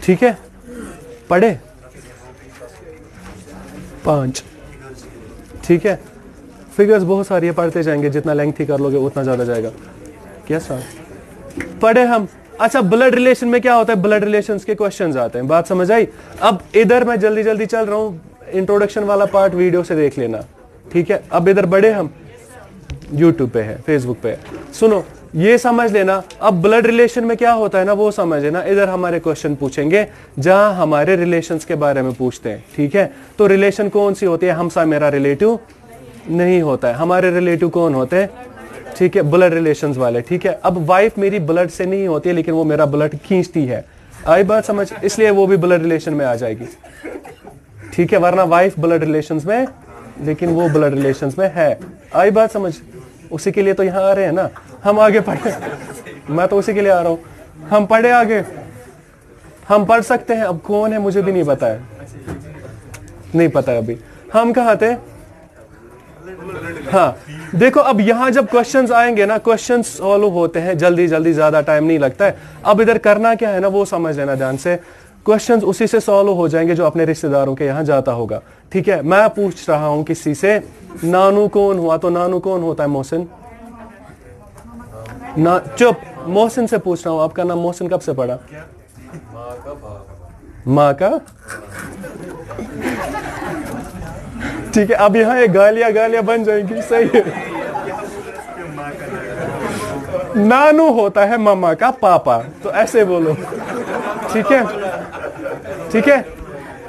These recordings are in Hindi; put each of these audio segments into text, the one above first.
ठीक है, पढ़े 5। ठीक है, फिगर्स बहुत सारी है, पढ़ते जाएंगे, जितना लेंथी कर लोगे उतना ज्यादा जाएगा। क्या सर पढ़े हम? अच्छा, ब्लड रिलेशन में क्या होता है, ब्लड रिलेशंस के क्वेश्चंस आते हैं, बात समझ आई? अब इधर मैं जल्दी जल्दी चल रहा हूं, इंट्रोडक्शन वाला पार्ट वीडियो से देख लेना, ठीक है? अब इधर बढ़े हम, यूट्यूब पे है, फेसबुक पे है, सुनो ये समझ लेना। अब ब्लड रिलेशन में क्या होता है ना, वो समझ लेना। इधर हमारे क्वेश्चन पूछेंगे जहां हमारे रिलेशंस के बारे में पूछते हैं, ठीक है? तो रिलेशन कौन सी होती है? हमसा मेरा रिलेटिव नहीं होता है, हमारे रिलेटिव कौन होते हैं? ठीक है, ब्लड रिलेशंस वाले, ठीक है? अब वाइफ मेरी ब्लड से नहीं होती है, लेकिन वो मेरा ब्लड खींचती है, आई बात समझ? इसलिए वो भी ब्लड रिलेशन में आ जाएगी, ठीक है? वरना वाइफ ब्लड रिलेशंस में, लेकिन वो ब्लड रिलेशंस में है, आई बात समझ? उसी के लिए तो यहाँ आ रहे हैं ना हम, आगे पढ़े, मैं तो उसी के लिए आ रहा हूं, हम पढ़े आगे, हम पढ़ सकते हैं। अब कौन है मुझे भी नहीं पता है, नहीं पता है अभी हम कहाँ थे। हाँ देखो, अब यहां जब क्वेश्चंस आएंगे ना, क्वेश्चंस सॉल्व होते हैं जल्दी जल्दी, ज्यादा टाइम नहीं लगता है। अब इधर करना क्या है ना, वो समझ लेना ध्यान से। क्वेश्चंस उसी से सॉल्व हो जाएंगे जो अपने रिश्तेदारों के यहाँ जाता होगा, ठीक है? मैं पूछ रहा हूं किसी से, नानू कौन हुआ, तो नानू कौन होता है? मोहसिन। ना चुप, मोहसिन से पूछ रहा हूं, आपका नाम मोहसिन कब से पड़ा? माँ का, ठीक है? अब यहाँ एक गालियां गालियां बन जाएंगी, सही है? नानू होता है मम्मा का पापा, तो ऐसे बोलो, ठीक है? ठीक है,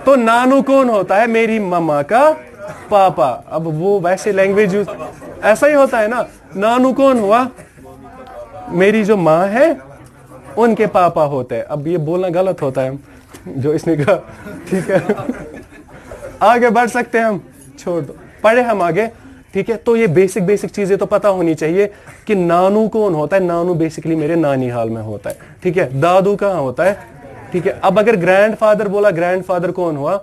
तो नानू कौन होता है? मेरी मम्मा का पापा। अब वो वैसे लैंग्वेज यूज ऐसा ही होता है ना, नानू कौन हुआ? मेरी जो माँ है उनके पापा होते हैं। अब ये बोलना गलत होता है जो इसने कहा, ठीक है? आगे बढ़ सकते हैं हम, छोड़ दो, पढ़े हम आगे, ठीक है? तो ये बेसिक बेसिक चीजें तो पता होनी चाहिए कि नानू कौन होता है। नानू बेसिकली मेरे नानी हाल में होता है, ठीक है? दादू कहाँ होता है, ठीक है? अब अगर ग्रैंडफादर बोला, ग्रैंडफादर कौन हुआ?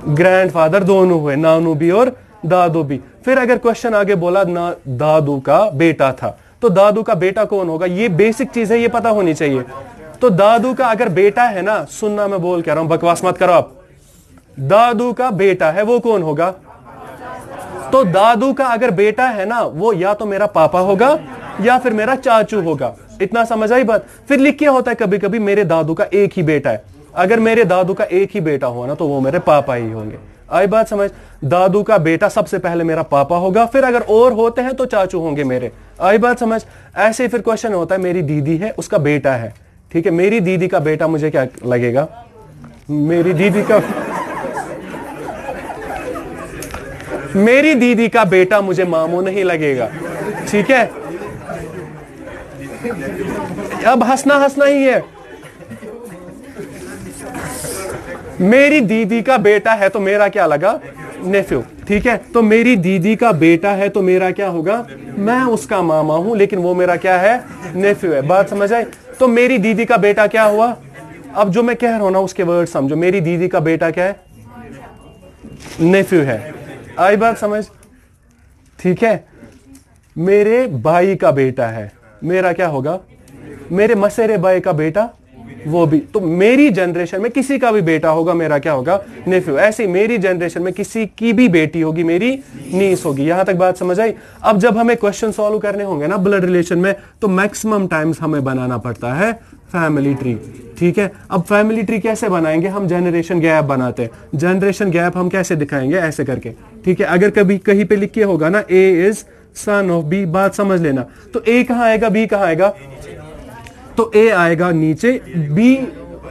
ग्रैंडफादर दोनों हुए, नानू भी और दादू भी। फिर अगर क्वेश्चन आगे बोला ना दादू का बेटा था, तो दादू का बेटा कौन होगा? ये बेसिक चीज है, ये पता होनी चाहिए। तो दादू का अगर बेटा है ना, सुनना मैं बोल कह रहा हूं, बकवास मत करो आप, दादू का बेटा है वो कौन होगा? तो दादू का अगर बेटा है ना, वो या तो मेरा पापा होगा या फिर मेरा चाचू होगा। इतना समझ आई बात? फिर लिख के होता है कभी कभी मेरे दादू का एक ही बेटा है। अगर मेरे दादू का एक ही बेटा हुआ ना, तो वो मेरे पापा ही होंगे, आई बात समझ? दादू का बेटा सबसे पहले मेरा पापा होगा, फिर अगर और होते हैं तो चाचू होंगे मेरे, आई बात समझ? ऐसे फिर क्वेश्चन होता है, मेरी दीदी है, उसका बेटा है, ठीक है? मेरी दीदी का बेटा मुझे क्या लगेगा? मेरी दीदी का बेटा मुझे मामू नहीं लगेगा, ठीक है? अब हंसना हंसना ही है। मेरी दीदी का बेटा है तो मेरा क्या लगा? नेफ्यू, ठीक है? तो मेरी दीदी का बेटा है तो मेरा क्या होगा? मैं उसका मामा हूं, लेकिन वो मेरा क्या है? नेफ्यू है, बात समझ आई? तो मेरी दीदी का बेटा क्या हुआ? अब जो मैं कह रहा हूं ना उसके वर्ड समझो। मेरी दीदी का बेटा क्या है? नेफ्यू है, आई बात समझ? ठीक है, मेरे भाई का बेटा है, मेरा क्या होगा? मेरे मसेरे भाई का बेटा वो भी। तो मेरी जनरेशन में किसी का भी बेटा होगा, मेरा क्या होगा? नेफ्यू। ऐसे मेरी जनरेशन में किसी की भी बेटी होगी, मेरी नीस होगी। यहां तक बात समझ आई? अब जब हमें क्वेश्चन सॉल्व करने होंगे ना ब्लड रिलेशन में, तो मैक्सिमम टाइम्स हमें बनाना पड़ता है फैमिली ट्री, ठीक है? अब फैमिली ट्री कैसे बनाएंगे? हम जनरेशन गैप बनाते हैं। जनरेशन गैप हम कैसे दिखाएंगे? ऐसे करके, ठीक है? अगर कभी कहीं पे लिख के होगा ना, A is son of B, बात समझ लेना। तो ए कहां आएगा, बी कहां आएगा? तो ए आएगा नीचे, बी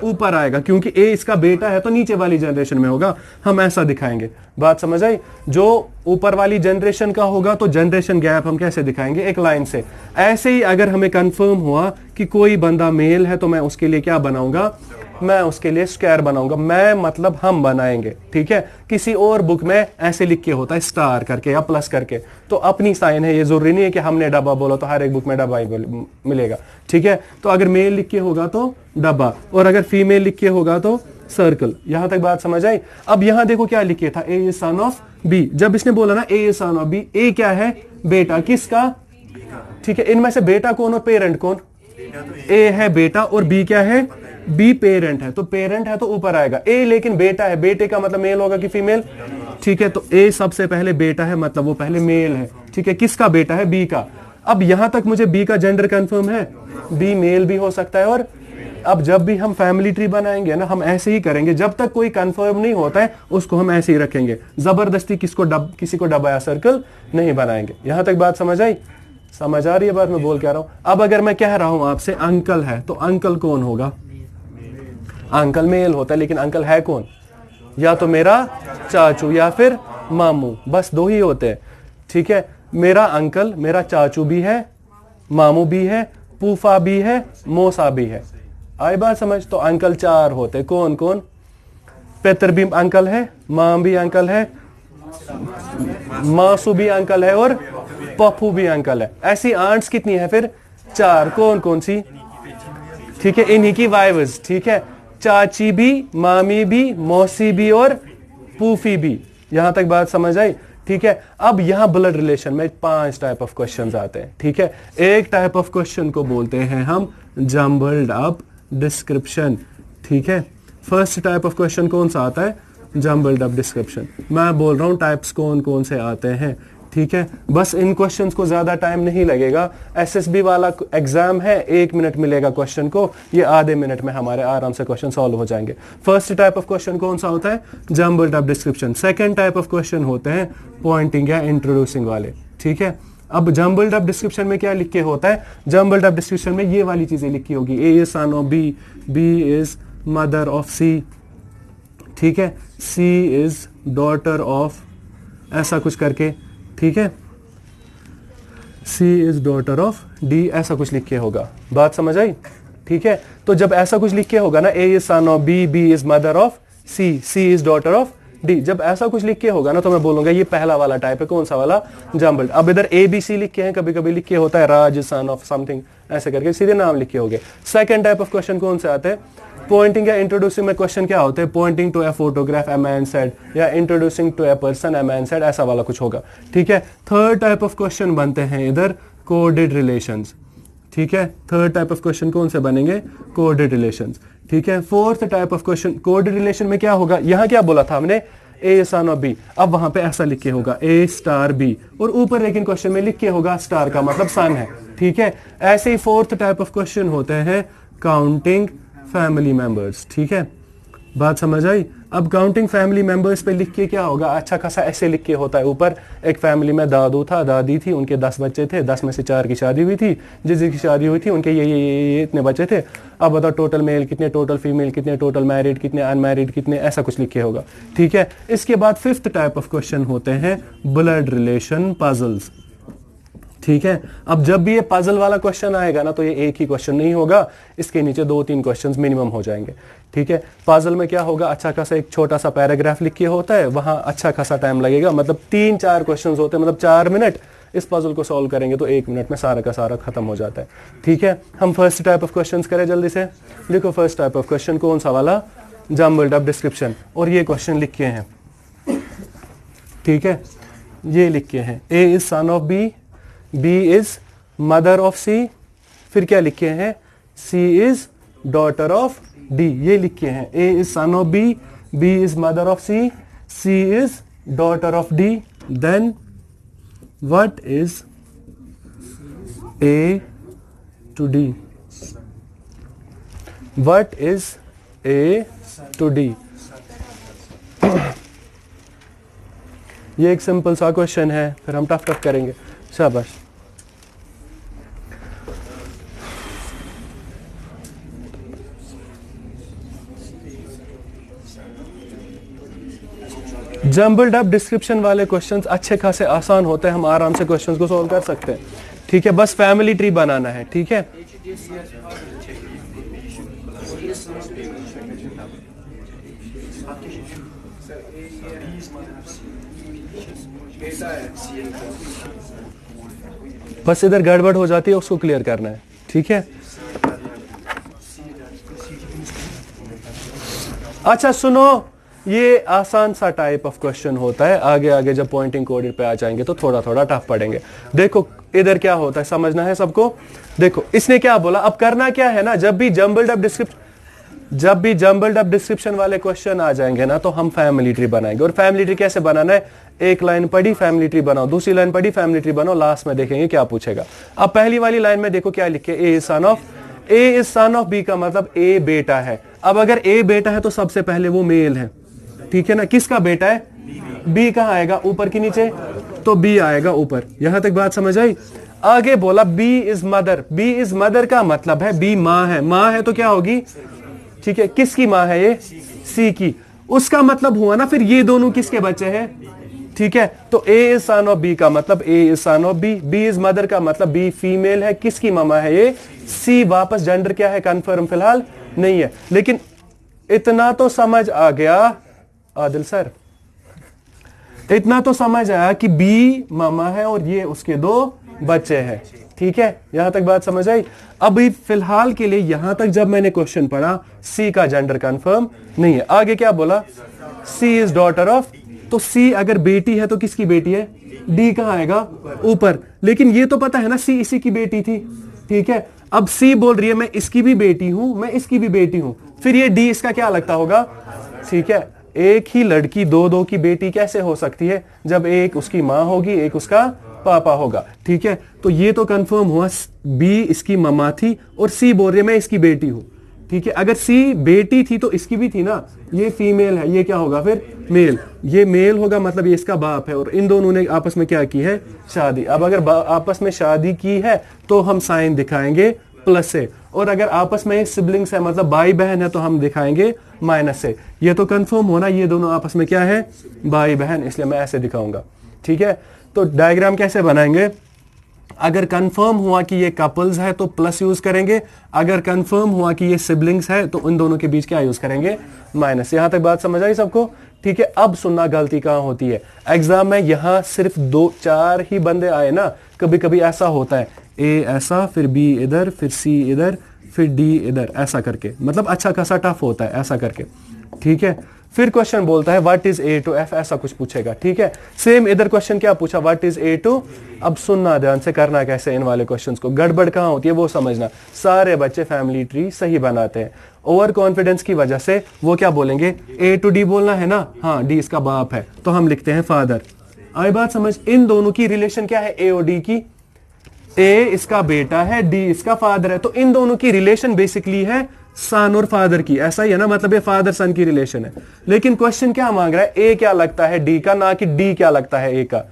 ऊपर आएगा, क्योंकि ए इसका बेटा है तो नीचे वाली जनरेशन में होगा। हम ऐसा दिखाएंगे, बात समझ आई? जो ऊपर वाली जनरेशन का होगा तो जनरेशन गैप हम कैसे दिखाएंगे? एक लाइन से। ऐसे ही अगर हमें कंफर्म हुआ कि कोई बंदा मेल है, तो मैं उसके लिए क्या बनाऊंगा? मैं उसके लिए स्क्वायर बनाऊंगा। मैं मतलब हम बनाएंगे, ठीक है? किसी और बुक में ऐसे लिख के होता है स्टार करके या प्लस करके, तो अपनी साइन है, ये जरूरी नहीं है कि हमने डब्बा बोला तो हर एक बुक में डब्बा ही मिलेगा, ठीक है? तो अगर मेल लिख के होगा तो डब्बा, और अगर फीमेल लिख के होगा तो सर्कल। यहां तक बात समझ आई? अब यहां देखो क्या लिखे था, ए इज सन ऑफ बी। जब इसने बोला ना A is son of B, ए क्या है? बेटा, किसका? ठीक है, इनमें से बेटा कौन और पेरेंट कौन? ए है बेटा और बी क्या है? बी पेरेंट है। तो पेरेंट है तो ऊपर आएगा ए, लेकिन बेटा है, बेटे का मतलब मेल होगा कि फीमेल? ठीक है, तो ए सबसे पहले बेटा है, मतलब वो पहले मेल है। ठीक है, किसका बेटा है? बी का। अब यहां तक मुझे बी का जेंडर कंफर्म है, बी मेल भी हो सकता है। और अब जब भी हम फैमिली ट्री बनाएंगे ना, हम ऐसे ही करेंगे, जब तक कोई कंफर्म नहीं होता है उसको हम ऐसे ही रखेंगे, जबरदस्ती किसी को डबा या सर्कल नहीं बनाएंगे। यहां तक बात समझ आई? समझ आ रही है बात मैं बोल क्या रहा हूं? अब अगर मैं कह रहा हूं आपसे अंकल है, तो अंकल कौन होगा? अंकल मेल होता है, लेकिन अंकल है कौन? या तो मेरा चाचू या फिर मामू, बस दो ही होते हैं। ठीक है, मेरा अंकल, मेरा चाचू भी है, मामू भी है, फूफा भी है, मौसा भी है। आई बात समझ? तो अंकल चार होते, कौन कौन? पेतर भी अंकल है, मां भी अंकल है, मासू भी अंकल है और पप्पू भी अंकल है। ऐसी आंट्स कितनी है फिर? चार। कौन कौन सी? ठीक है, इन्हीं की वाइव्स। ठीक है, चाची भी, मामी भी, मौसी भी और फूफी भी। यहां तक बात समझ आई? ठीक है, अब यहां ब्लड रिलेशन में 5 टाइप ऑफ क्वेश्चंस आते हैं। ठीक है, एक टाइप ऑफ क्वेश्चन को बोलते हैं हम जम्बल्ड अप डिस्क्रिप्शन। ठीक है, फर्स्ट टाइप ऑफ क्वेश्चन कौन सा आता है? Jumbled up description. मैं बोल रहा हूं टाइप्स कौन कौन से आते हैं। ठीक है, बस इन क्वेश्चंस को ज्यादा टाइम नहीं लगेगा। एसएसबी वाला एग्जाम है, 1 मिनट मिलेगा क्वेश्चन को, ये आधे मिनट में हमारे आराम से क्वेश्चन सॉल्व हो जाएंगे। फर्स्ट टाइप ऑफ क्वेश्चन कौन सा होता है? Jumbled up description. Second type of question होते हैं पॉइंटिंग या इंट्रोड्यूसिंग वाले। ठीक है, अब जम्बल्ड अप डिस्क्रिप्शन में क्या लिख के होता है? जम्बल्ड अप डिस्क्रिप्शन में ये वाली चीजें लिखी होगी, A is son of B, B is mother of C, ठीक है, सी इज डॉटर ऑफ, ऐसा कुछ करके। ठीक है, सी इज डॉटर ऑफ डी, ऐसा कुछ लिख के होगा। बात समझ आई? ठीक है, तो जब ऐसा कुछ लिख के होगा ना, A is son of B, B is mother of C, C is daughter of D, जब ऐसा कुछ लिख के होगा ना, तो मैं बोलूंगा ये पहला वाला टाइप है। कौन सा वाला? जम्बल्ड। अब इधर ए बी सी लिख के हैं, कभी कभी लिख के होता है राज सन ऑफ समथिंग, ऐसे करके सीधे नाम लिख के हो गए। सेकंड टाइप ऑफ क्वेश्चन कौन से आते हैं? पॉइंटिंग या इंट्रोड्यूसिंग में क्वेश्चन क्या होते हैं? Pointing to a photograph, a man said, या introducing to a person, a man said, ऐसा वाला कुछ होगा। ठीक है, थर्ड टाइप ऑफ क्वेश्चन बनते हैं इधर कोडेड रिलेशंस। ठीक है, थर्ड टाइप ऑफ क्वेश्चन कौन से बनेंगे? Coded relations. ठीक है, fourth type of question coded relation में क्या होगा? यहां क्या बोला था हमने? ए सन ऑफ बी, अब वहां पे ऐसा लिख के होगा ए स्टार बी, और ऊपर लेकिन क्वेश्चन में लिख के होगा स्टार का मतलब सन है। ठीक है, ऐसे ही फोर्थ टाइप ऑफ क्वेश्चन होते हैं काउंटिंग फैमिली मेंबर्स। ठीक है, बात समझ आई? अब काउंटिंग फैमिली मेंबर्स पे लिख के क्या होगा? अच्छा खासा ऐसे लिख के होता है ऊपर, एक फैमिली में दादू था, दादी थी, उनके 10 बच्चे थे, 10 में से 4 की शादी हुई थी, जिसकी शादी हुई थी उनके ये इतने बच्चे थे। अब बताओ टोटल मेल कितने, टोटल फीमेल कितने, टोटल मैरिड कितने, अनमैरिड कितने, ऐसा कुछ लिख के होगा। ठीक है, इसके बाद फिफ्थ टाइप ऑफ क्वेश्चन होते हैं ब्लड रिलेशन पजल्स। ठीक है, अब जब भी ये पजल वाला क्वेश्चन आएगा ना, तो ये एक ही क्वेश्चन नहीं होगा, इसके नीचे 2-3 क्वेश्चंस मिनिमम हो जाएंगे। ठीक है, पजल में क्या होगा? अच्छा खासा एक छोटा सा पैराग्राफ लिख के होता है, वहां अच्छा खासा टाइम लगेगा, मतलब 3-4 क्वेश्चंस होते हैं, मतलब 4 मिनट। इस पजल को सॉल्व करेंगे तो 1 मिनट में सारा का सारा खत्म हो जाता है। ठीक है, हम फर्स्ट टाइप ऑफ क्वेश्चंस करें जल्दी से। लिखो फर्स्ट टाइप ऑफ क्वेश्चन कौन सा वाला? Jumbled up description. और ये क्वेश्चन लिख के हैं, ठीक है, ये लिख के हैं A is son of B, B is mother of C, फिर क्या लिखे हैं? C is daughter of D, ये लिखे हैं A is son of B, B is mother of C, C is daughter of D. Then what is A to D? What is A to D? ये एक सिंपल सा क्वेश्चन है, फिर हम टफ टफ करेंगे। शाबाश। जम्बल्ड अप डिस्क्रिप्शन वाले क्वेश्चंस अच्छे खासे आसान होते हैं, हम आराम से क्वेश्चंस को सॉल्व कर सकते हैं। ठीक है, बस फैमिली ट्री बनाना है। ठीक है, बस इधर गड़बड़ हो जाती है, उसको क्लियर करना है। ठीक है, अच्छा सुनो, ये आसान सा टाइप ऑफ क्वेश्चन होता है, आगे आगे जब पॉइंटिंग कोडेड पे आ जाएंगे तो थोड़ा थोड़ा टफ पड़ेंगे। देखो इधर क्या होता है समझना है सबको। देखो इसने क्या बोला, अब करना क्या है ना, जब भी जंबल्ड अप डिस्क्रिप्शन वाले क्वेश्चन आ जाएंगे ना तो हम फैमिली ट्री बनाएंगे। और फैमिली ट्री कैसे बनाना है, एक लाइन पढ़ी फैमिली ट्री बनाओ, दूसरी लाइन पढ़ी फैमिली ट्री बनाओ, लास्ट में देखेंगे क्या पूछेगा। अब पहली वाली लाइन में देखो क्या लिखे, ए इज सन ऑफ बी का मतलब ए बेटा है। अब अगर ए बेटा है तो सबसे पहले वो मेल है, ठीक है ना। किसका बेटा है, बी कहां आएगा, ऊपर की नीचे, तो बी आएगा ऊपर। यहां तक बात समझ आई। आगे बोला बी इज मदर का मतलब है बी माँ है तो क्या होगी, ठीक है, किसकी माँ है ये, सी की। उसका मतलब हुआ ना फिर ये दोनों किसके बच्चे हैं, ठीक है। तो A is son of B का मतलब A is son of B is mother का मतलब बी फीमेल है, किसकी मामा है ये, सी। वापस जेंडर क्या है, कंफर्म फिलहाल नहीं है, लेकिन इतना तो समझ आ गया आदिल सर, इतना तो समझ आया कि बी मामा है और ये उसके दो बच्चे हैं, ठीक है। यहां तक बात समझ आई। अभी फिलहाल के लिए यहां तक जब मैंने क्वेश्चन पढ़ा सी का जेंडर कंफर्म नहीं है। आगे क्या बोला, सी इज डॉटर ऑफ, तो सी अगर बेटी है तो किसकी बेटी है, डी कहां आएगा, ऊपर। लेकिन ये तो पता है ना सी इसी की बेटी थी, ठीक है। अब सी बोल रही है मैं इसकी भी बेटी हूं, मैं इसकी भी बेटी हूं, फिर ये डी इसका क्या लगता होगा, ठीक है। एक ही लड़की दो की बेटी कैसे हो सकती है, जब एक उसकी माँ होगी एक उसका पापा होगा, ठीक है। तो ये तो कंफर्म हुआ बी इसकी मम्मा थी और सी बोल रही है मैं इसकी बेटी हूं, ठीक है। अगर सी बेटी थी तो इसकी भी थी ना, ये फीमेल है, ये क्या होगा फिर मेल, ये मेल होगा मतलब ये इसका बाप है और इन दोनों ने आपस में क्या की है, शादी। अब अगर आपस में शादी की है तो हम साइन दिखाएंगे प्लस से, और अगर आपस में सिबलिंग्स है मतलब भाई बहन है तो हम दिखाएंगे माइनस से। ये तो कंफर्म होना ये दोनों आपस में क्या है, भाई बहन, इसलिए मैं ऐसे दिखाऊंगा, ठीक है। तो डायग्राम कैसे बनाएंगे, अगर कंफर्म हुआ कि ये कपल्स है तो प्लस यूज करेंगे, अगर कंफर्म हुआ कि ये सिबलिंग्स है तो उन दोनों के बीच क्या यूज करेंगे, माइनस। यहां तक बात समझ आई सबको, ठीक है। अब सुनना गलती कहां होती है, एग्जाम में यहां सिर्फ 2-4 ही बंदे आए ना, कभी कभी ऐसा होता है ए ऐसा, फिर बी इधर, फिर सी इधर, फिर डी इधर, ऐसा करके, मतलब अच्छा खासा टफ होता है ऐसा करके, ठीक है। फिर क्वेश्चन बोलता है what is A to F, ऐसा कुछ पूछेगा, ठीक है। सेम इधर क्वेश्चन क्या पूछा, व्हाट इज ए टू। अब सुनना ध्यान से, करना कैसे इन वाले क्वेश्चंस को, गड़बड़ कहां होती है वो समझना। सारे बच्चे फैमिली ट्री सही बनाते हैं, ओवर कॉन्फिडेंस की वजह से वो क्या बोलेंगे, ए टू डी बोलना है ना, हाँ डी इसका बाप है तो हम लिखते हैं फादर। आई बात समझ। इन दोनों की रिलेशन क्या है, ए और डी की, ए इसका बेटा है, डी इसका फादर है, तो इन दोनों की रिलेशन बेसिकली है सन और फादर की, ऐसा ही है ना, मतलब ये फादर सन की रिलेशन है। लेकिन क्वेश्चन क्या मांग रहा है, ए क्या लगता है डी का, ना कि डी क्या लगता है ए का,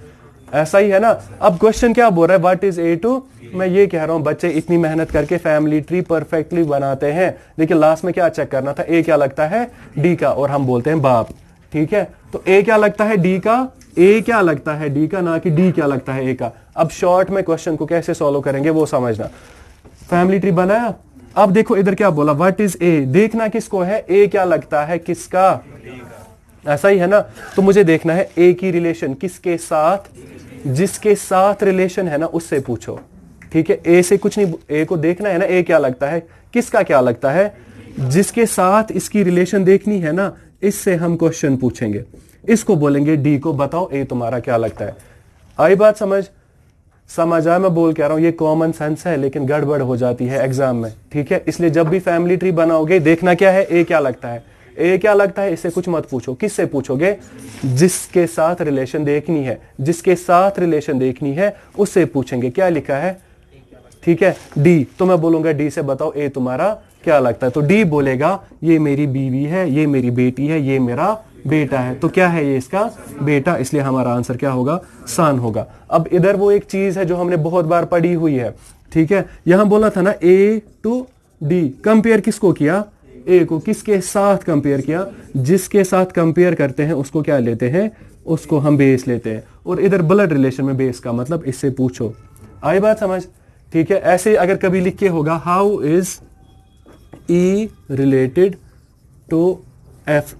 ऐसा ही है ना। अब क्वेश्चन क्या बोल रहा है, व्हाट इज ए टू। मैं ये कह रहा हूं बच्चे इतनी मेहनत करके फैमिली ट्री परफेक्टली बनाते हैं, लेकिन लास्ट में क्या चेक करना था, ए क्या लगता है डी का, और हम बोलते हैं बाप, ठीक है। तो ए क्या लगता है डी का, ए क्या लगता है डी का, ना कि डी क्या लगता है ए का। अब शॉर्ट में क्वेश्चन को कैसे सॉल्व करेंगे वो समझना। फैमिली ट्री बनाया, अब देखो इधर क्या बोला, व्हाट इज ए, देखना किसको है, ए क्या लगता है किसका, ऐसा ही है ना। तो मुझे देखना है ए की रिलेशन किसके साथ, जिसके साथ रिलेशन है ना उससे पूछो, ठीक है। ए से कुछ नहीं, ए को देखना है ना, ए क्या लगता है किसका, क्या लगता है जिसके साथ इसकी रिलेशन देखनी है ना, इससे हम क्वेश्चन पूछेंगे। इसको बोलेंगे डी को, बताओ ए तुम्हारा क्या लगता है। आई बात समझ आया, मैं बोल कह रहा हूं ये कॉमन सेंस है लेकिन गड़बड़ हो जाती है एग्जाम में, ठीक है। इसलिए जब भी फैमिली ट्री बनाओगे देखना क्या है, ए क्या लगता है, ए क्या लगता है, इससे कुछ मत पूछो। किससे पूछोगे, जिसके साथ रिलेशन देखनी है, जिसके साथ रिलेशन देखनी है उससे पूछेंगे। क्या लिखा है, ठीक है, डी। तो मैं बोलूंगा डी से बताओ ए तुम्हारा क्या लगता है, तो डी बोलेगा ये मेरी बीवी है, ये मेरी बेटी है, ये मेरा बेटा है। तो क्या है ये इसका बेटा, इसलिए हमारा आंसर क्या होगा, सन होगा। अब इधर वो एक चीज है जो हमने बहुत बार पढ़ी हुई है, ठीक है। यहां बोला था ना ए टू डी, कंपेयर किसको किया, ए को किसके साथ कंपेयर किया, जिसके साथ कंपेयर करते हैं उसको क्या लेते हैं, उसको हम बेस लेते हैं। और इधर ब्लड रिलेशन में बेस का मतलब इससे पूछो। आई बात समझ, ठीक है। ऐसे अगर कभी लिख के होगा how is E related to F,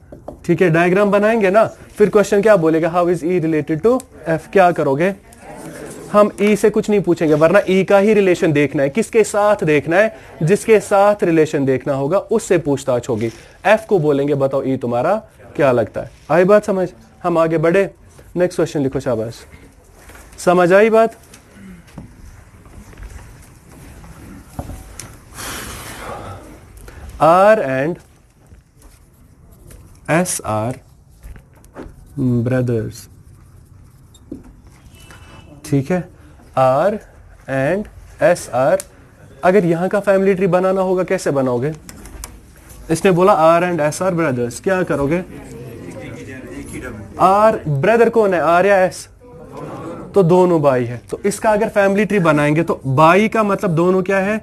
ठीक है। डायग्राम बनाएंगे ना, फिर क्वेश्चन क्या बोलेगा, how is E related to F. क्या करोगे, हम ई से कुछ नहीं पूछेंगे, वरना ई का ही रिलेशन देखना है, किसके साथ देखना है, जिसके साथ रिलेशन देखना होगा उससे पूछताछ होगी। एफ को बोलेंगे बताओ ई तुम्हारा क्या लगता है। आई बात समझ, हम आगे बढ़े, नेक्स्ट क्वेश्चन लिखो, शाबाश। समझ आई बात, R and S are brothers. ठीक है, आर एंड एस आर। अगर यहां का फैमिली ट्री बनाना होगा कैसे बनाओगे? इसने बोला R and S are brothers, क्या करोगे? आर ब्रदर कौन है, आर या एस? तो दोनों भाई है। तो इसका अगर फैमिली ट्री बनाएंगे तो भाई का मतलब दोनों क्या है,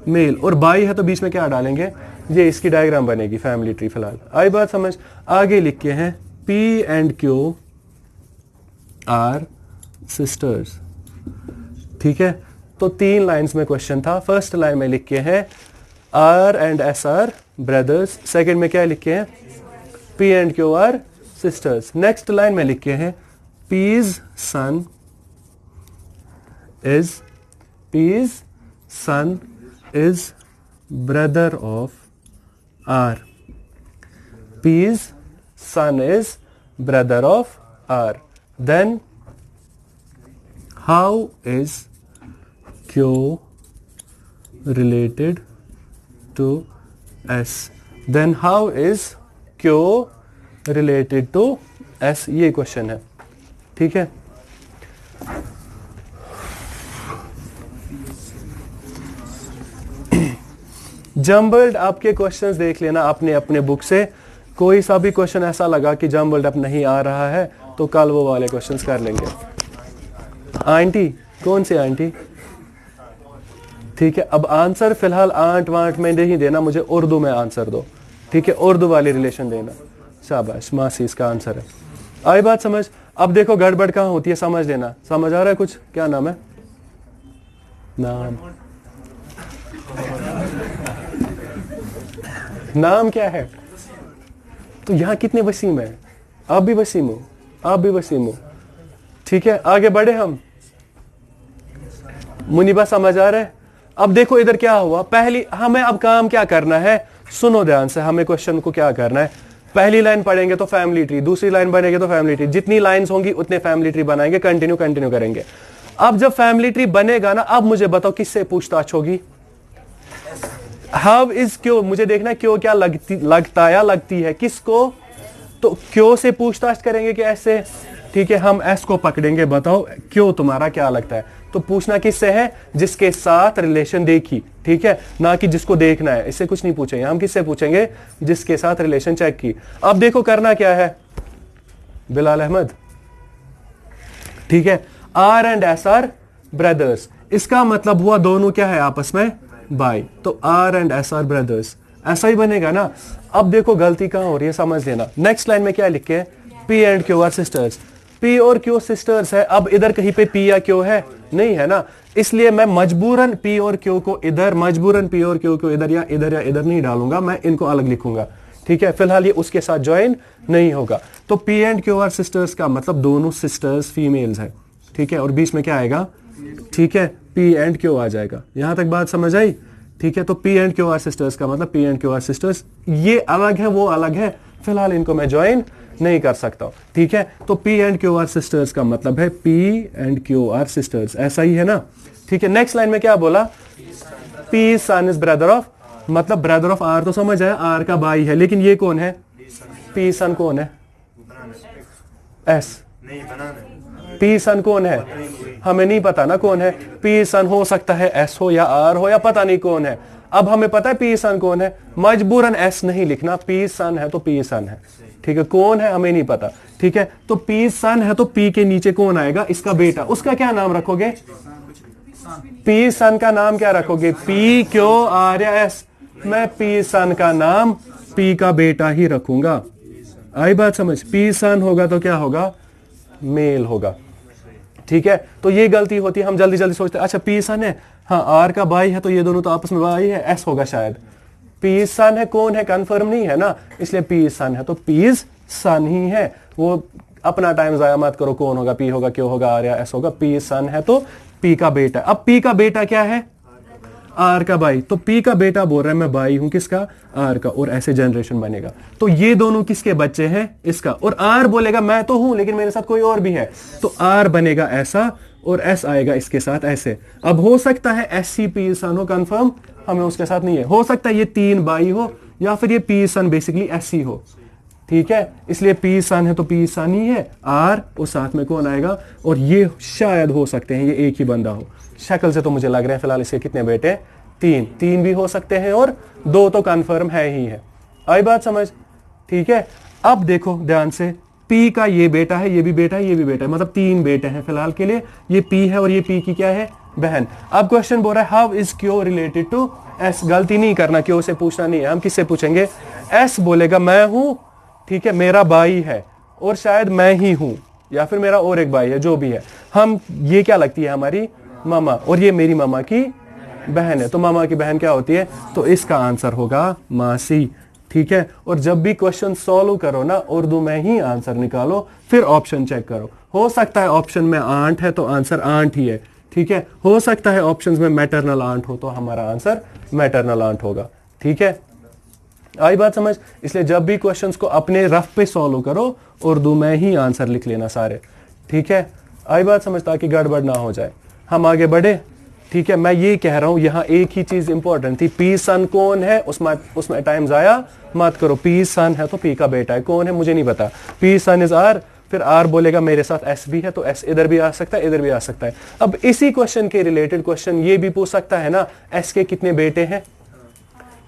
मेल, और भाई है तो बीच में क्या डालेंगे, ये इसकी डायग्राम बनेगी फैमिली ट्री। फिलहाल आई बात समझ? आगे लिख के हैं P and Q are sisters. ठीक है, तो 3 लाइंस में क्वेश्चन था। फर्स्ट लाइन में लिख के हैं R and S are brothers, second में क्या लिख के हैं, P and Q are sisters. Next line में लिख के हैं P's son is brother of R. P's son is brother of R. Then how is Q related to S? Then how is Q related to S? ये क्वेश्चन है। ठीक है, जम्बल्ड आपके क्वेश्चंस देख लेना अपने अपने बुक से। कोई सा भी क्वेश्चन ऐसा लगा कि जम्बल्ड अब नहीं आ रहा है तो कल वो वाले क्वेश्चंस कर लेंगे। आंटी, कौन सी आंटी? ठीक है, अब आंसर फिलहाल आंट वांट में नहीं देना, मुझे उर्दू में आंसर दो। ठीक है, उर्दू वाली रिलेशन देना। शाबाश, मासी इसका आंसर है। आई बात समझ? अब देखो गड़बड़ कहाँ होती है, समझ लेना। समझ आ रहा है कुछ? क्या नाम है? नाम क्या है? तो यहां कितने वसीम है? आप भी वसीम हो, आप भी वसीम हो। ठीक है, आगे बढ़े हम। मुनीबा समझ आ रहा है? अब देखो इधर क्या हुआ। पहली हमें अब काम क्या करना है, सुनो ध्यान से। हमें क्वेश्चन को क्या करना है, पहली लाइन पढ़ेंगे तो फैमिली ट्री, दूसरी लाइन बनेगी तो फैमिली ट्री, जितनी लाइंस होंगी उतने फैमिली ट्री बनाएंगे, कंटिन्यू करेंगे। अब जब फैमिली ट्री बनेगा ना, अब मुझे बताओ किससे पूछताछ होगी? हाउ इज क्यों, मुझे देखना है क्यों क्या लगता या लगती है किसको, तो क्यों से पूछताछ करेंगे कि ऐसे। ठीक है, हम एस को पकड़ेंगे, बताओ क्यों तुम्हारा क्या लगता है। तो पूछना किससे है, जिसके साथ रिलेशन देखी। ठीक है, ना कि जिसको देखना है, इससे कुछ नहीं पूछेंगे हम। किससे पूछेंगे? जिसके साथ रिलेशन चेक की। अब देखो करना क्या है, बिलाल अहमद। ठीक है, R and S are brothers, इसका मतलब हुआ दोनों क्या है आपस में, भाई। तो R and S are brothers, ऐसा ही बनेगा ना। अब देखो गलती कहां हो रही है, समझ लेना। नेक्स्ट लाइन में क्या लिखे हैं, P and Q are sisters. P और क्यू सिस्टर्स है। अब इधर कहीं पे पी या क्यू है नहीं, है ना, इसलिए मैं मजबूरन पी और क्यू को इधर, मजबूरन पी और क्यू को इधर या इधर नहीं डालूंगा, मैं इनको अलग लिखूंगा। ठीक है, फिलहाल ये उसके साथ ज्वाइन नहीं होगा। तो P and Q are sisters का मतलब दोनों सिस्टर्स फीमेल्स है। ठीक है, और बीच में क्या आएगा, ठीक है, पी एंड क्यू आ जाएगा। यहां तक बात समझ आई? ठीक है, तो P and Q are sisters का मतलब P and Q are sisters, ये अलग है वो अलग है, फिलहाल इनको मैं ज्वाइन नहीं कर सकता। ठीक है, तो P and Q are sisters का मतलब है P and Q are sisters, ऐसा ही है ना। ठीक है, नेक्स्ट लाइन में क्या बोला, P son is brother of, मतलब ब्रदर ऑफ आर तो समझ आया, आर का भाई है, लेकिन ये कौन है, पी सन कौन है, एस। पी सन कौन है, हमें नहीं पता ना कौन है। पी सन हो सकता है एस हो या आर हो या पता नहीं कौन है। अब हमें पता है पी सन कौन है, मजबूरन एस नहीं लिखना, पी सन है तो पी सन है। ठीक है, कौन है हमें नहीं पता। ठीक है, तो पी सन है तो पी के नीचे कौन आएगा, इसका बेटा। उसका क्या नाम रखोगे, पी सन का नाम क्या रखोगे, पी क्यू आर या एस। मैं पी सन का नाम पी का बेटा ही रखूंगा। आई बात समझ? पी सन होगा तो क्या होगा, मेल होगा। ठीक है, तो ये गलती होती है, हम जल्दी जल्दी सोचते हैं अच्छा पी सन है, हाँ आर का भाई है तो ये दोनों तो आपस में भाई है, एस होगा शायद। पी सन है, कौन है कंफर्म नहीं है ना, इसलिए पी सन है तो पीज सन ही है। वो अपना टाइम जाया मत करो, कौन होगा, पी होगा, क्यों होगा, आर या एस होगा। पी सन है तो पी का बेटा। अब पी का बेटा क्या है, आर का भाई, तो पी का बेटा बोल रहा है मैं भाई हूं किसका, आर का, और ऐसे जनरेशन बनेगा। तो ये दोनों किसके बच्चे हैं, इसका। और आर बोलेगा मैं तो हूं लेकिन मेरे साथ कोई और भी है, तो आर बनेगा ऐसा और एस आएगा इसके साथ ऐसे। अब हो सकता है एस सी पी सन हो, कंफर्म हमें उसके साथ नहीं है। हो सकता है ये 3 बाई हो या फिर ये पी सन बेसिकली एस सी हो, ठीक है। इसलिए पी सन है तो पी सन ही है, आर और साथ में कौन आएगा, और ये शायद हो सकते हैं ये एक ही बंदा हो। शक्ल से तो मुझे लग रहे हैं फिलहाल इसके कितने बेटे, 3 भी हो सकते हैं और 2 तो कंफर्म है ही है। आई बात समझ, ठीक है। अब देखो ध्यान से, P का ये बेटा है, ये भी बेटा है, ये भी बेटा है, मतलब 3 बेटे हैं फिलहाल के लिए। ये P है और ये P की क्या है, बहन। अब क्वेश्चन बोल रहा है how is Q related to S. गलती नहीं करना, क्यू से पूछना नहीं है, हम किससे पूछेंगे, एस बोलेगा मैं हूं, ठीक है, मेरा भाई है और शायद मैं ही हूं या फिर मेरा और एक भाई है, जो भी है। हम ये क्या लगती है हमारी मामा, और ये मेरी मामा की बहन है, तो मामा की बहन क्या होती है, तो इसका आंसर होगा मासी, ठीक है। और जब भी क्वेश्चन सॉल्व करो ना उर्दू में ही आंसर निकालो, फिर ऑप्शन चेक करो। हो सकता है ऑप्शन में आंट है तो आंसर आंट ही है, ठीक है। हो सकता है ऑप्शंस में मैटरनल आंट हो तो हमारा आंसर मैटरनल आंट होगा, ठीक है। आई बात समझ। इसलिए जब भी क्वेश्चंस को अपने रफ पे सॉल्व करो उर्दू में ही आंसर लिख लेना सारे, ठीक है। आई बात समझ, ताकि गड़बड़ ना हो जाए। हम आगे बढ़े, ठीक है। मैं ये कह रहा हूं यहां एक ही चीज इंपॉर्टेंट थी, पी सन कौन है, उसमें टाइम जाया मत करो। पी सन है तो पी का बेटा है, कौन है मुझे नहीं पता। पी सन इज आर, फिर आर बोलेगा मेरे साथ एस भी है तो एस इधर भी आ सकता है, इधर भी आ सकता है। अब इसी क्वेश्चन के रिलेटेड क्वेश्चन ये भी पूछ सकता है ना, एस के कितने बेटे हैं,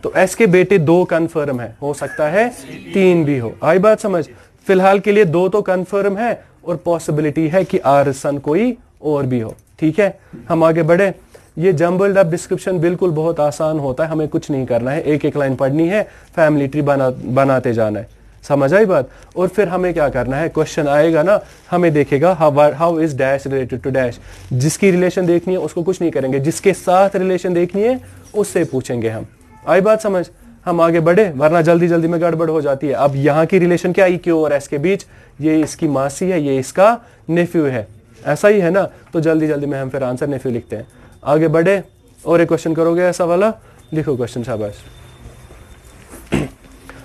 तो एस के बेटे 2 कंफर्म है, हो सकता है 3 भी हो। आई बात समझ। फिलहाल के लिए 2 तो कंफर्म है और पॉसिबिलिटी है कि आर सन कोई और भी हो, ठीक है। हम आगे बढ़े। ये जंबल्ड अप डिस्क्रिप्शन बिल्कुल बहुत आसान होता है, हमें कुछ नहीं करना है, एक एक लाइन पढ़नी है, फैमिली ट्री बनाते जाना है, समझ आई बात। और फिर हमें क्या करना है, क्वेश्चन आएगा ना, हमें देखेगा how is dash related to dash. जिसकी रिलेशन देखनी है उसको कुछ नहीं करेंगे, जिसके साथ रिलेशन देखनी है उससे पूछेंगे हम। आई बात समझ। हम आगे बढ़े, वरना जल्दी जल्दी में गड़बड़ हो जाती है। अब यहाँ की रिलेशन क्या आई, क्यू और एस के बीच, ये इसकी मासी है, ये इसका नेफ्यू है, ऐसा ही है ना। तो जल्दी जल्दी में हम फिर आंसर नेफ्यू लिखते हैं। आगे बढ़े, और एक क्वेश्चन करोगे ऐसा वाला, लिखो क्वेश्चन, शाबाश।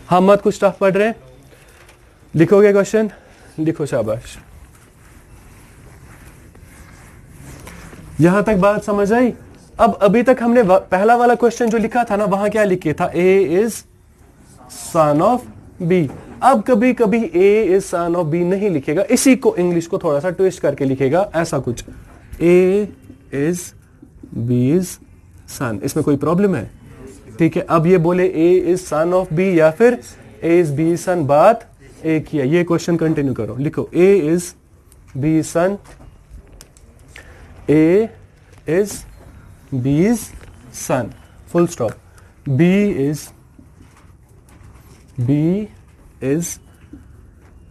हम मत कुछ टफ पढ़ रहे, लिखोगे क्वेश्चन, लिखो, शाबाश। यहां तक बात समझ आई। अब अभी तक हमने पहला वाला क्वेश्चन जो लिखा था ना, वहां क्या लिखे था, ए इज सन ऑफ बी। अब कभी कभी ए इज सन ऑफ बी नहीं लिखेगा, इसी को इंग्लिश को थोड़ा सा ट्विस्ट करके लिखेगा, ऐसा कुछ, ए इज बी इज सन। इसमें कोई प्रॉब्लम है, ठीक है। अब ये बोले ए इज सन ऑफ बी या फिर ए इज बी सन, बात एक ही है। ये क्वेश्चन कंटिन्यू करो, लिखो A is B son, A is B is son, full stop. B is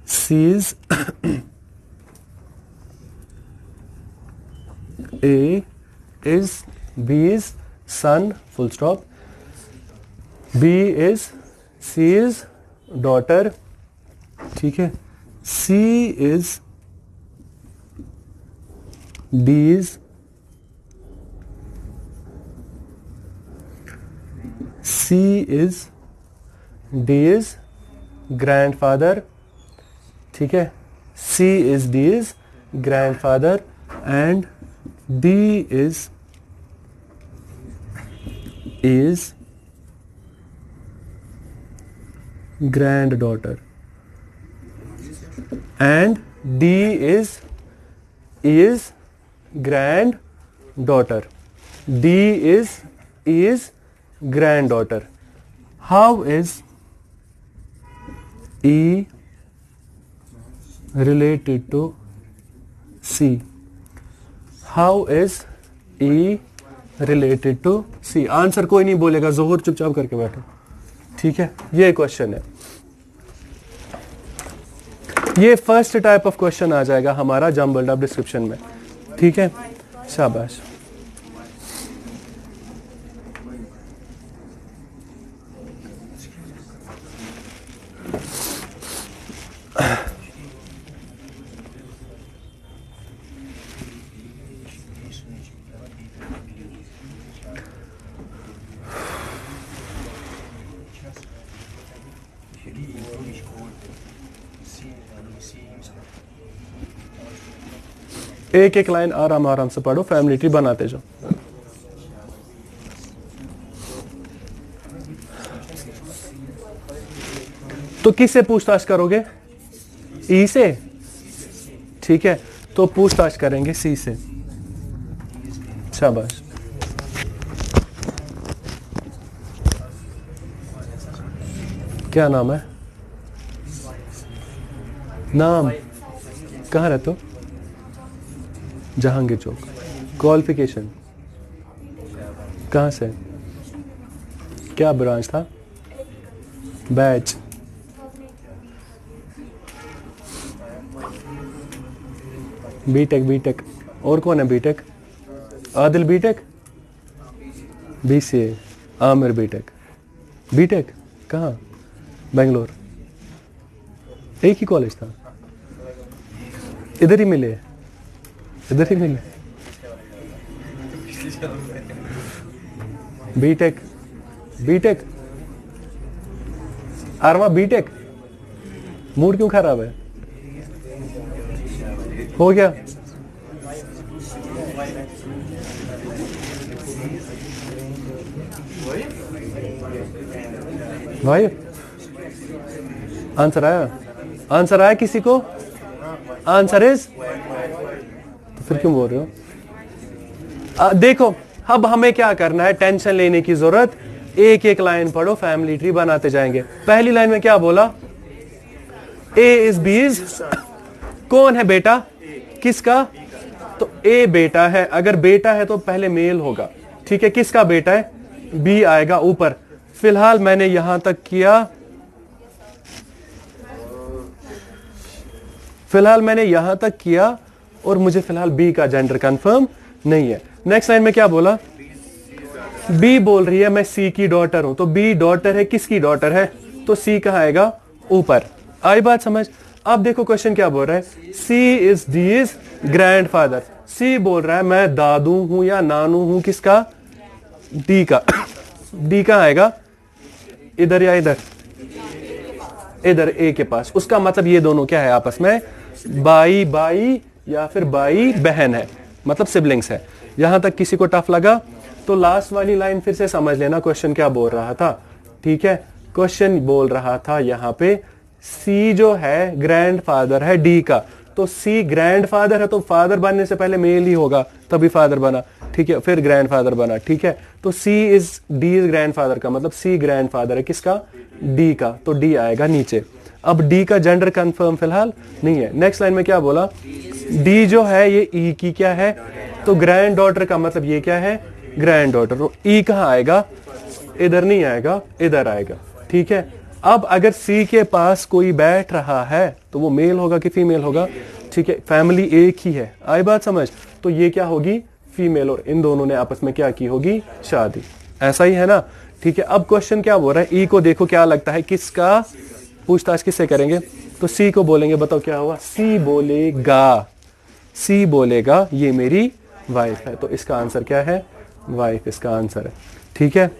C is A is B is son, full stop. B is C is daughter, ठीक है। C is D is C is D is grandfather, ठीक है। C is D is grandfather and D is granddaughter and D is granddaughter. D is granddaughter. How is E related to C? How is E related to C? Answer कोई नहीं बोलेगा, जोहर चुपचाप करके बैठो, ठीक है। ये क्वेश्चन है, ये फर्स्ट टाइप ऑफ क्वेश्चन आ जाएगा हमारा जंबल्ड अप डिस्क्रिप्शन में, ठीक है, शाबाश। एक एक लाइन आराम आराम से पढ़ो, फैमिली ट्री बनाते जाओ। तो किससे पूछताछ करोगे? ई से, ठीक है, तो पूछताछ करेंगे सी से। शाबाश। क्या नाम है? नाम, कहाँ रहते हो? जहांगीर चौक। क्वालिफिकेशन कहाँ से? क्या ब्रांच था? बैच। BTech, BTech. और कौन है BTech? Adil BTech, BCA, Aamir BTech. BTech कहाँ? बेंगलोर। एक ही कॉलेज था, इधर ही मिले, इधर ही मिले। बीटेक, बीटेक, आरवा बीटेक। मूड क्यों खराब है? हो गया? भाई आंसर आया? आंसर आया किसी को? आंसर इज, तो फिर क्यों बोल रहे हो? देखो अब हमें क्या करना है, टेंशन लेने की जरूरत, एक एक लाइन पढ़ो, फैमिली ट्री बनाते जाएंगे। पहली लाइन में क्या बोला? ए इज बी इज, कौन है बेटा? किसका? तो ए बेटा है, अगर बेटा है तो पहले मेल होगा, ठीक है। किसका बेटा है? बी आएगा ऊपर। फिलहाल मैंने यहां तक किया, फिलहाल मैंने यहां तक किया और मुझे फिलहाल बी का जेंडर कंफर्म नहीं है। नेक्स्ट लाइन में क्या बोला? बी बोल रही है मैं सी की डॉटर हूं, तो बी डॉटर है, किसकी डॉटर है? तो सी कहां आएगा? ऊपर। आई बात समझ? अब देखो क्वेश्चन क्या बोल रहा है, सी इज डी इज ग्रैंडफादर। सी बोल रहा है मैं दादू हूं या नानू हूं, किसका? डी का। डी कहां आएगा? इधर या इधर? इधर ए के पास। उसका मतलब ये दोनों क्या है आपस में? बाई बाई या फिर बाई बहन है, मतलब सिबलिंग्स है। यहां तक किसी को टफ लगा तो लास्ट वाली लाइन फिर से समझ लेना, क्वेश्चन क्या बोल रहा था, ठीक है। क्वेश्चन बोल रहा था यहां पे सी जो है ग्रैंडफादर है डी का, तो सी ग्रैंडफादर है तो फादर बनने से पहले मेल ही होगा, तभी फादर बना, ठीक है, फिर ग्रैंडफादर बना, ठीक है। तो सी इज डी इज ग्रैंडफादर का मतलब सी ग्रैंडफादर है, किसका? डी का, तो डी आएगा नीचे। अब डी का जेंडर कंफर्म फिलहाल नहीं है। नेक्स्ट लाइन में क्या बोला? डी जो है ये ई की क्या है? तो ग्रैंड डॉटर का मतलब ये क्या है? Grand daughter. ई कहां आएगा? इधर नहीं आएगा, इधर आएगा, ठीक है। अब अगर सी के पास कोई बैठ रहा है तो वो मेल होगा कि फीमेल होगा, ठीक है। फैमिली एक ही है, आई बात समझ? तो ये क्या होगी? फीमेल, और इन दोनों ने आपस में क्या की होगी? शादी। ऐसा ही है ना, ठीक है। अब क्वेश्चन क्या बोल रहा है? ई को देखो क्या लगता है, किसका पूछताछ किससे करेंगे? तो सी को बोलेंगे, बताओ क्या हुआ? सी बोलेगा, सी बोलेगा ये मेरी वाइफ है, तो इसका आंसर क्या है? वाइफ इसका आंसर है, ठीक है।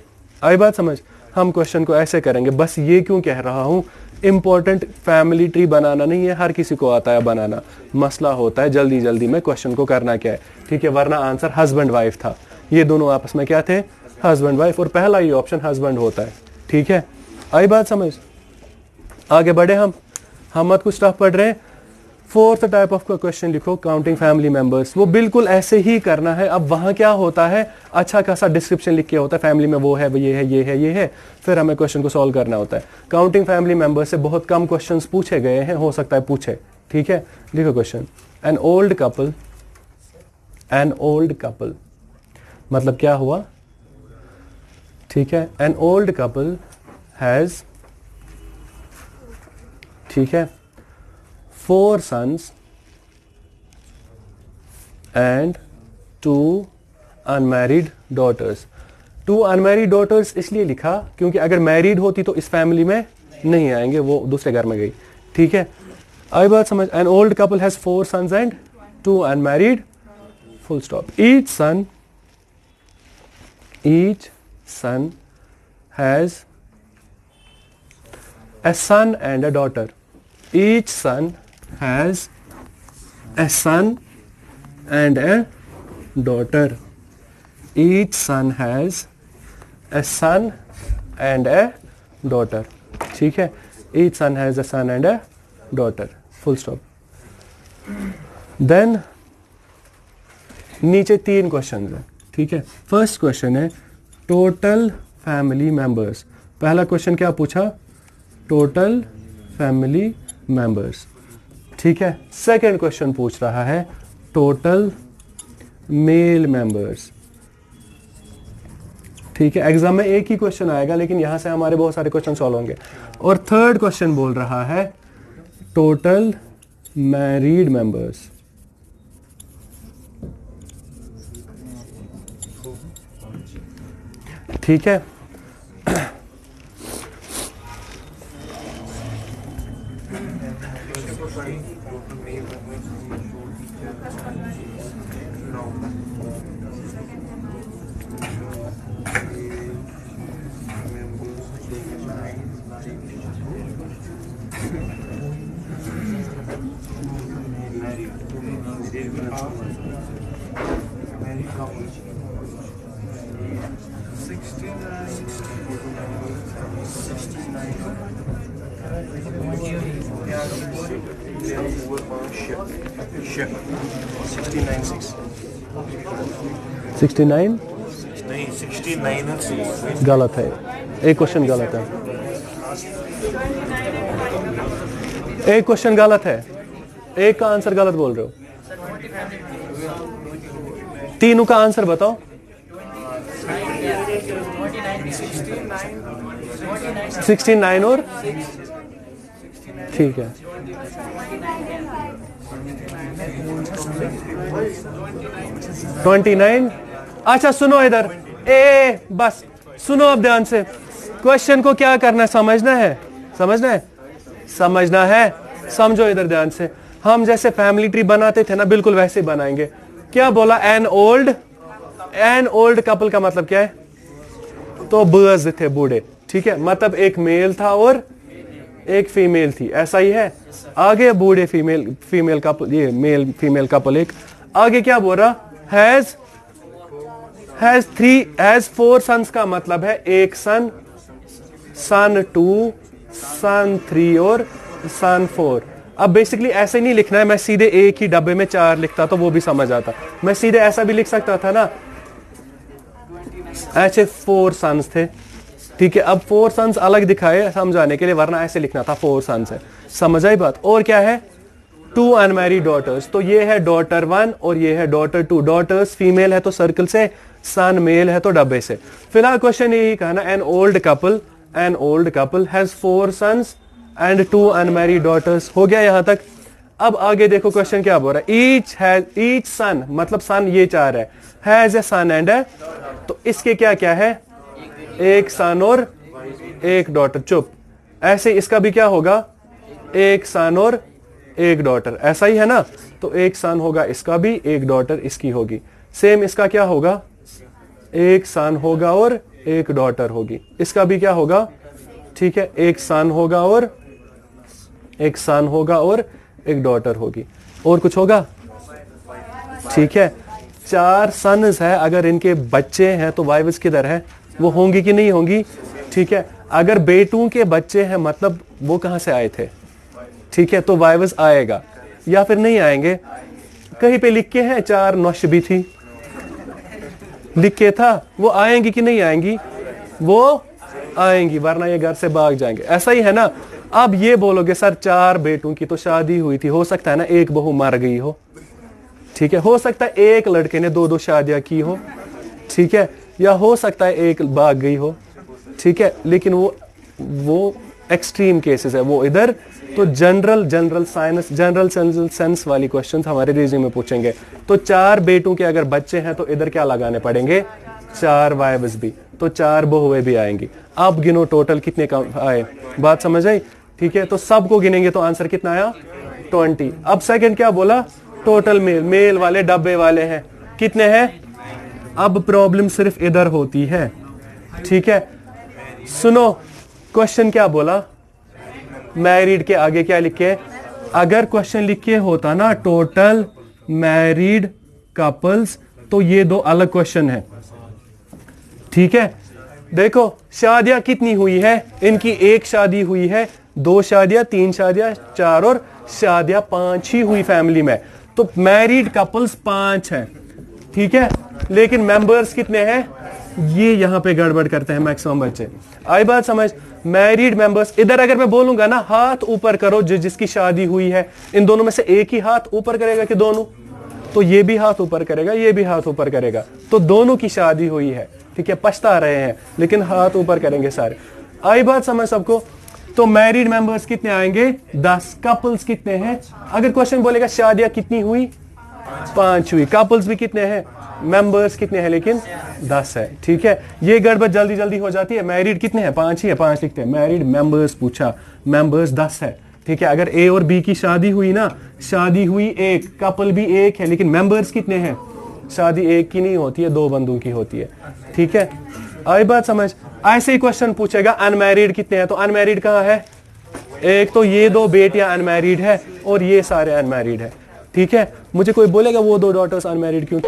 आई बात समझ? हम क्वेश्चन को ऐसे करेंगे। बस ये क्यों कह रहा हूं, इंपॉर्टेंट फैमिली ट्री बनाना नहीं है, हर किसी को आता है बनाना, मसला होता है जल्दी जल्दी में क्वेश्चन को करना क्या है, ठीक है। वरना आंसर हस्बैंड वाइफ था, ये दोनों आपस में क्या थे? हस्बैंड वाइफ, और पहला ही ऑप्शन हस्बैंड होता है, ठीक है। आई बात समझ? आगे बढ़े हम मत कुछ टफ पढ़ रहे हैं। फोर्थ टाइप ऑफ क्वेश्चन लिखो, काउंटिंग फैमिली मेंबर्स। वो बिल्कुल ऐसे ही करना है। अब वहां क्या होता है, अच्छा खासा डिस्क्रिप्शन लिख के होता है, फैमिली में वो है, ये है, ये है, ये है, फिर हमें क्वेश्चन को सॉल्व करना होता है। काउंटिंग फैमिली मेंबर्स से बहुत कम क्वेश्चंस पूछे गए हैं, हो सकता है पूछे, ठीक है। लिखो question, N old couple, N old couple मतलब क्या हुआ, ठीक है। एन ओल्ड कपल हैज, ठीक है, 4 sons and 2 unmarried daughters। 2 unmarried daughters इसलिए लिखा क्योंकि अगर मैरिड होती तो इस फैमिली में नहीं आएंगे, वो दूसरे घर में गई, ठीक है। आई बात समझ? N old couple has 4 sons and 2 unmarried, full stop। each son has a son and a daughter। each son has a son and a daughter. Each son has a son and a daughter. ठीक है, each son has a son and a daughter. Full stop. Then नीचे 3 क्वेश्चन है. ठीक है, फर्स्ट क्वेश्चन है टोटल फैमिली मेंबर्स. पहला क्वेश्चन क्या पूछा? Total family members. ठीक है, सेकंड क्वेश्चन पूछ रहा है टोटल मेल मेंबर्स. ठीक है, एग्जाम में एक ही क्वेश्चन आएगा लेकिन यहां से हमारे बहुत सारे क्वेश्चन सॉल्व होंगे. और थर्ड क्वेश्चन बोल रहा है टोटल मैरिड मेंबर्स. ठीक है, Shift 69.6. 69 नहीं 69 और 6. गलत है, एक क्वेश्चन गलत है. एक क्वेश्चन गलत है, एक का आंसर गलत बोल रहे हो. तीनों का आंसर बताओ. 69 और ठीक है. 29. अच्छा सुनो इधर, बस सुनो अब ध्यान से. क्वेश्चन को क्या करना है, समझना है, समझना है, समझना है. समझो इधर ध्यान से. हम जैसे फैमिली ट्री बनाते थे ना, बिल्कुल वैसे बनाएंगे. क्या बोला? एन ओल्ड कपल का मतलब क्या है? तो बर्स थे, बूढ़े. ठीक है, मतलब एक मेल था और एक फीमेल थी, ऐसा ही है. आगे बूढ़े फीमेल कपल, ये मेल फीमेल कपल. एक आगे क्या बोल रहा? हैज 4 सन्स का मतलब है एक सन, सन 2, सन 3 और सन 4. अब बेसिकली ऐसे नहीं लिखना है. मैं सीधे एक ही डब्बे में 4 लिखता तो वो भी समझ आता. मैं सीधे ऐसा भी लिख सकता था ना, ऐसे 4 सन्स थे. ठीक है, अब 4 सन्स अलग दिखाए समझाने के लिए, वरना ऐसे लिखना था 4 सन्स है. समझ आई बात? और क्या है? 2 अनमैरिड डॉटर्स. तो ये है डॉटर 1 और ये है डॉटर 2. डॉटर्स फीमेल है तो सर्कल से, सन मेल है तो डब्बे से. फिलहाल क्वेश्चन यही कहना, an old couple has 4 sons and 2 unmarried daughters. हो गया यहां तक. अब आगे देखो क्वेश्चन क्या बोल रहा है. ईच सन, मतलब सन ये 4 है, हैज ए सन एंड ए. तो इसके क्या क्या है? एक सन और एक डॉटर. चुप. ऐसे इसका भी क्या होगा? एक सन और एक डॉटर. ऐसा ही है ना. तो एक सन होगा इसका भी, एक डॉटर इसकी होगी. सेम इसका क्या होगा? एक सन होगा और एक डॉटर होगी. इसका भी क्या होगा? ठीक है, एक सन होगा और एक डॉटर होगी. और कुछ होगा? ठीक है, 4 सन्स है. अगर इनके बच्चे हैं तो वाइव्स किधर है? वो होंगी कि नहीं होंगी? ठीक है, अगर बेटों के बच्चे हैं मतलब वो कहां से आए थे? ठीक है, तो वाइव्स आएगा या फिर नहीं आएंगे? कहीं पे लिख के हैं 4 नौश भी थी, लिख के था. वो आएंगी कि नहीं आएंगी? वो आएंगी, वरना ये घर से भाग जाएंगे. ऐसा ही है ना. अब ये बोलोगे सर 4 बेटों की तो शादी हुई थी, हो सकता है ना एक बहू मर गई हो. ठीक है, हो सकता है एक लड़के ने 2 शादियां की हो. ठीक है, या हो सकता है एक भाग गई हो. ठीक है, लेकिन वो एक्सट्रीम केसेस है वो इधर. तो जनरल सेंस वाली क्वेश्चंस हमारे रीजनिंग में पूछेंगे. तो 4 बेटों के अगर बच्चे हैं तो इधर क्या लगाने पड़ेंगे? 4 वाइव्स भी, तो 4 बहुएं भी आएंगी. अब गिनो टोटल कितने का आए. बात समझ आई? ठीक है, तो सबको गिनेंगे तो आंसर कितना आया? 20. अब सेकंड क्या बोला? टोटल मेल वाले डब्बे वाले हैं कितने हैं? अब प्रॉब्लम सिर्फ इधर होती है. ठीक है, सुनो क्वेश्चन क्या बोला? मैरिड के आगे क्या लिखे? अगर क्वेश्चन लिखे होता ना टोटल मैरिड कपल्स, तो ये दो अलग क्वेश्चन है, ठीक है। देखो शादियां कितनी हुई है, इनकी एक शादी हुई है, 2 शादियां, 3 शादियां, 4 और शादियां 5 ही हुई फैमिली में, तो मैरिड कपल्स 5 है, ठीक है। लेकिन मेंबर्स कितने हैं, ये यहां पे गड़बड़ करते हैं मैक्सिमम बच्चे। आई बात समझ, मैरिड मेंबर्स, इधर अगर मैं बोलूंगा ना हाथ ऊपर करो जिसकी शादी हुई है, इन दोनों में से एक ही हाथ ऊपर करेगा कि दोनों, तो ये भी हाथ ऊपर करेगा, ये भी हाथ ऊपर करेगा, तो दोनों की शादी हुई है, ठीक है। पछता रहे हैं लेकिन हाथ ऊपर करेंगे सारे। आई बात समझ सबको। तो मैरिड मेंबर्स कितने आएंगे, 10। कपल्स कितने हैं, अगर क्वेश्चन बोलेगा शादियां कितनी हुई, 5 हुई। कपल्स भी कितने हैं, मेंबर्स कितने हैं, लेकिन 10 है, ठीक है। ये गड़बड़ जल्दी जल्दी हो जाती है। मैरिड कितने हैं, 5 ही है, 5 लिखते हैं। मैरिड मेंबर्स पूछा, मेंबर्स 10 है, ठीक है। अगर ए और बी की शादी हुई ना, शादी हुई एक, कपल भी एक है, लेकिन मेंबर्स कितने हैं, शादी एक की नहीं होती है, 2 बंदों की होती है, ठीक है। आई बात समझ। ऐसे ही क्वेश्चन पूछेगा अनमैरिड कितने हैं, तो अनमैरिड कहाँ है, एक तो ये 2 बेटियां अनमैरिड है और ये सारे अनमैरिड है, ठीक है। मुझे कोई बोलेगा वो 2 डॉटर्स अनमैरिड क्यों,